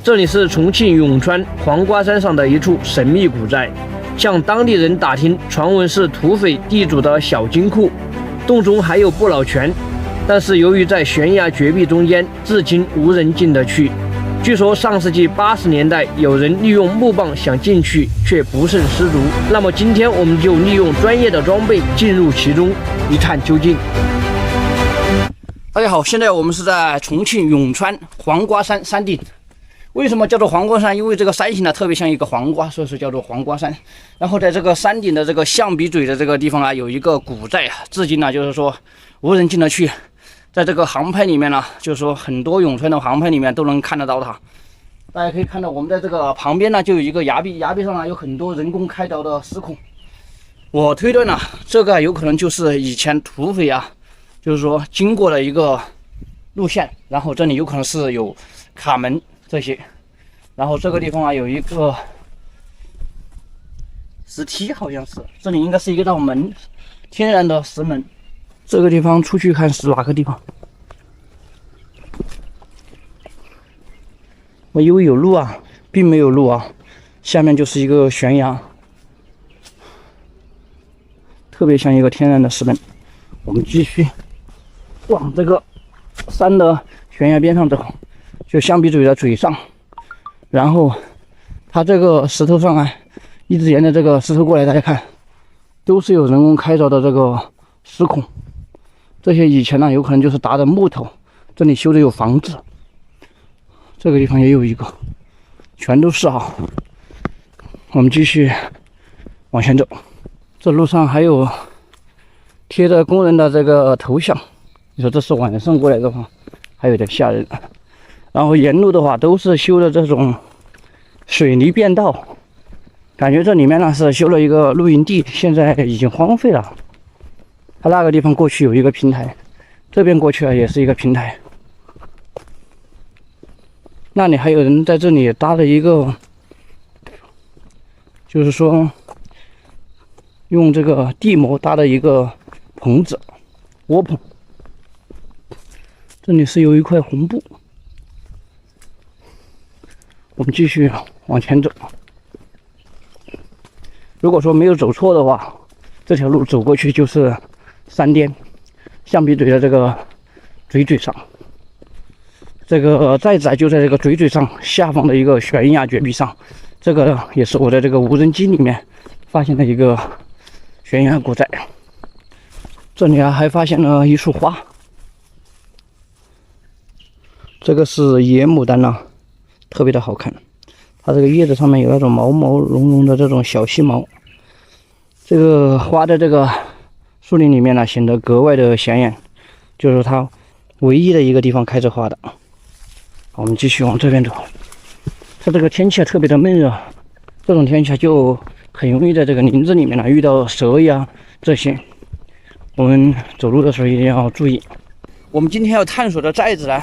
这里是重庆永川黄瓜山上的一处神秘古寨，向当地人打听，传闻是土匪地主的小金库，洞中还有不老泉，但是由于在悬崖绝壁中间，至今无人进得去。据说上世纪80年代有人利用木棒想进去，却不慎失足。那么今天我们就利用专业的装备进入其中，一探究竟。大家好，现在我们是在重庆永川黄瓜山山顶。为什么叫做黄瓜山？因为这个山形呢特别像一个黄瓜，所以说叫做黄瓜山。然后在这个山顶的这个象鼻嘴的这个地方啊，有一个古寨啊，至今呢就是说无人进得去。在这个航拍里面呢，就是说很多永川的航拍里面都能看得到它。大家可以看到，我们在这个旁边呢就有一个崖壁，崖壁上呢有很多人工开凿的石孔。我推断呢，这个有可能就是以前土匪啊，就是说经过了一个路线，然后这里有可能是有卡门这些，然后这个地方啊有一个石梯，好像是这里应该是一道门，天然的石门。这个地方出去看是哪个地方？我以为有路啊，并没有路啊，下面就是一个悬崖，特别像一个天然的石门。我们继续往这个山的悬崖边上走，就象鼻嘴的嘴上，然后它这个石头上啊，一直沿着这个石头过来，大家看，都是有人工开凿的这个石孔。这些以前呢，有可能就是搭的木头，这里修的有房子，这个地方也有一个，全都是啊。我们继续往前走，这路上还有贴着工人的这个头像，你说这是晚上过来的话，还有点吓人。然后沿路的话都是修的这种水泥便道，感觉这里面呢是修了一个露营地，现在已经荒废了。它那个地方过去有一个平台，这边过去啊也是一个平台。那里还有人在这里搭了一个，就是说用这个地膜搭的一个棚子，窝棚。这里是有一块红布。我们继续往前走。如果说没有走错的话，这条路走过去就是山巅，象鼻嘴的这个嘴上，这个寨子就在这个嘴上下方的一个悬崖绝壁上。这个也是我在这个无人机里面发现的一个悬崖古寨。这里啊还发现了一束花，这个是野牡丹啊，特别的好看。它这个叶子上面有那种毛毛茸茸的这种小细毛，这个花的这个树林里面呢，显得格外的显眼，就是它唯一的一个地方开着花的。好，我们继续往这边走。它这个天气特别的闷热，这种天气就很容易在这个林子里面呢遇到蛇呀这些，我们走路的时候一定要注意。我们今天要探索的寨子呢，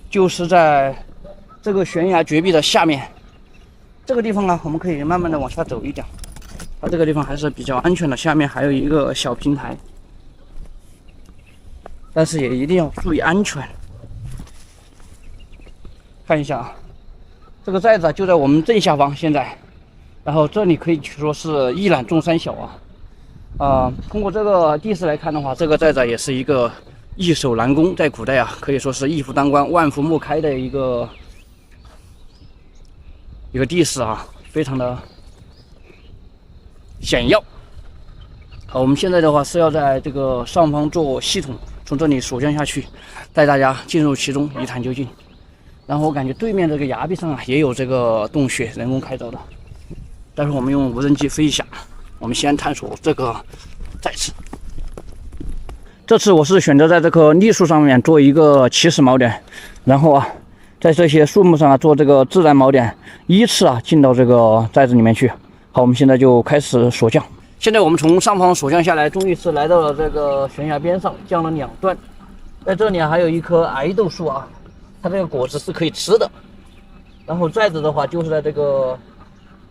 就是在这个悬崖绝壁的下面。这个地方呢，我们可以慢慢的往下走一点。它这个地方还是比较安全的，下面还有一个小平台，但是也一定要注意安全。看一下啊，这个寨子就在我们正下方现在，然后这里可以说是一览众山小啊。通过这个地势来看的话，这个寨子也是一个易守难攻，在古代啊可以说是一夫当关万夫莫开的一个地势啊，非常的险要。好，我们现在的话是要在这个上方做系统，从这里锁降下去，带大家进入其中一探究竟。然后我感觉对面这个崖壁上啊也有这个洞穴，人工开凿的。待会儿我们用无人机飞一下，我们先探索这个寨子。这次我是选择在这棵栗树上面做一个起始锚点，然后啊在这些树木上啊做这个自然锚点，依次啊进到这个寨子里面去。好，我们现在就开始锁降。现在我们从上方锁降下来，终于是来到了这个悬崖边上，降了2段。在这里还有一棵矮豆树啊，它这个果子是可以吃的。然后寨子的话，就是在这个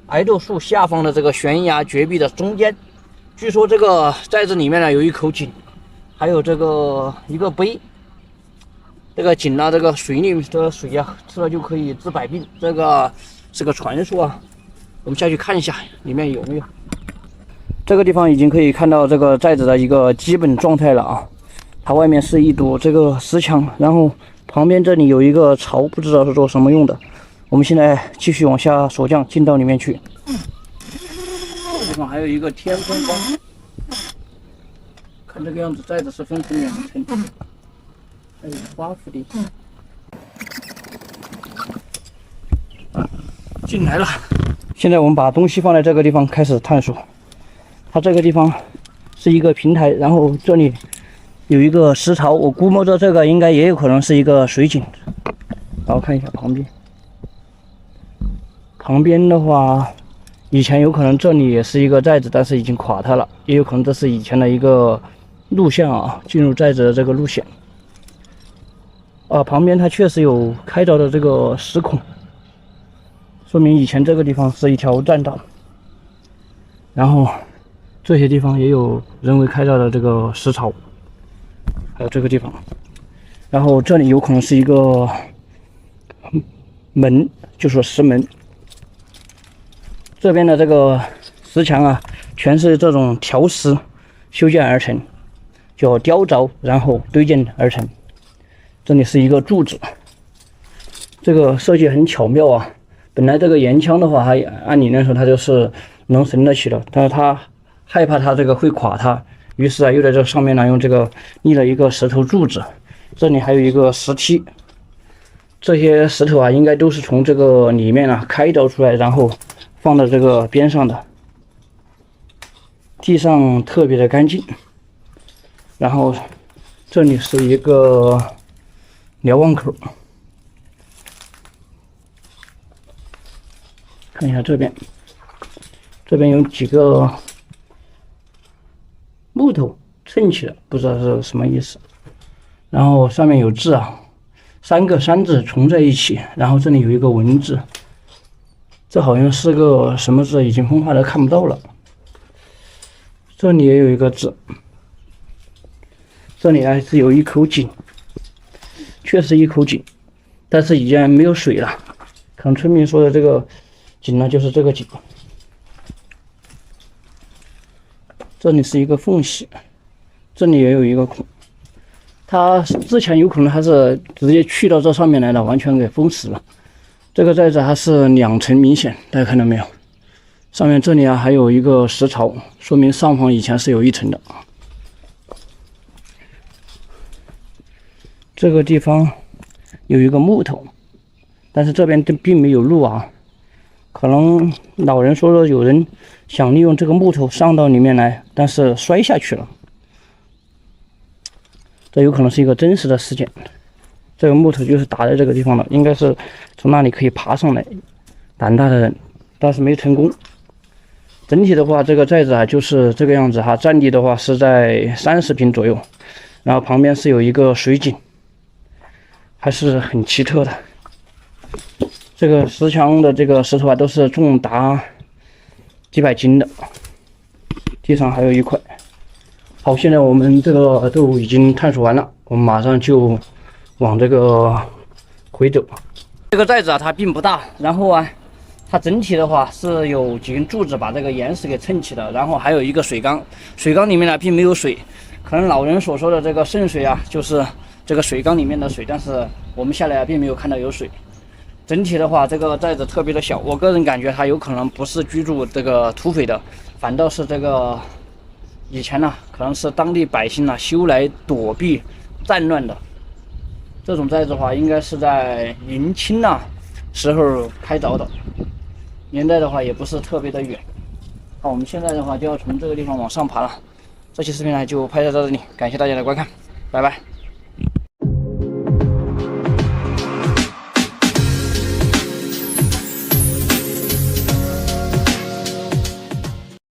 矮豆树下方的这个悬崖绝壁的中间。据说这个寨子里面呢有一口井，还有这个一个碑，这个井啊，这个水里的水啊，吃了就可以治百病，这个是个传说啊。我们下去看一下里面有没有。这个地方已经可以看到这个寨子的一个基本状态了啊。它外面是一堵这个石墙，然后旁边这里有一个槽，不知道是做什么用的。我们现在继续往下锁降，进到里面去。这地方还有一个天风光，看这个样子，寨子是分成2层，还有花府地。进来了，现在我们把东西放在这个地方开始探索。它这个地方是一个平台，然后这里有一个石槽，我估摸着这个应该也有可能是一个水井。然后看一下旁边，旁边的话，以前有可能这里也是一个寨子，但是已经垮塌了，也有可能这是以前的一个路线啊，进入寨子的这个路线。旁边它确实有开凿的这个石孔，说明以前这个地方是一条栈道。然后这些地方也有人为开凿的这个石槽，还有这个地方。然后这里有可能是一个门，就说石门。这边的这个石墙啊，全是这种条石修建而成，就雕凿然后堆建而成。这里是一个柱子，这个设计很巧妙啊。本来这个岩墙的话，它按理来说它就是能升得起的，但是它害怕它这个会垮塌，于是啊又在这上面呢用这个立了一个石头柱子。这里还有一个石梯，这些石头啊应该都是从这个里面啊开凿出来，然后放到这个边上的。地上特别的干净，然后这里是一个瞭望口，看一下这边，这边有几个木头撑起来，不知道是什么意思。然后上面有字啊，3个山字重在一起，然后这里有一个文字，这好像是个什么字，已经风化的看不到了。这里也有一个字，这里还是有一口井，确实一口井，但是已经没有水了。可能村民说的这个井呢，就是这个井。这里是一个缝隙，这里也有一个孔。它之前有可能还是直接去到这上面来了，完全给封死了。这个寨子还是2层明显，大家看到没有？上面这里啊还有一个石槽，说明上方以前是有1层的。这个地方有一个木头，但是这边并没有路啊。可能老人说有人想利用这个木头上到里面来，但是摔下去了。这有可能是一个真实的事件。这个木头就是打在这个地方的，应该是从那里可以爬上来，胆大的人，但是没成功。整体的话，这个寨子啊就是这个样子哈，占地的话是在30平左右，然后旁边是有一个水井，还是很奇特的。这个石墙的这个石头啊都是重达几百斤的，地上还有一块。好，现在我们这个都已经探索完了，我们马上就往这个回走。这个寨子啊，它并不大，然后啊，它整体的话是有几根柱子把这个岩石给撑起的，然后还有一个水缸，水缸里面呢并没有水，可能老人所说的这个圣水啊，就是这个水缸里面的水，但是我们下来并没有看到有水。整体的话，这个寨子特别的小，我个人感觉它有可能不是居住这个土匪的，反倒是这个以前呢，可能是当地百姓呢修来躲避战乱的。这种寨子的话，应该是在明清呐时候开凿的，年代的话也不是特别的远。好，我们现在的话就要从这个地方往上爬了。这期视频呢就拍到这里，感谢大家的观看，拜拜。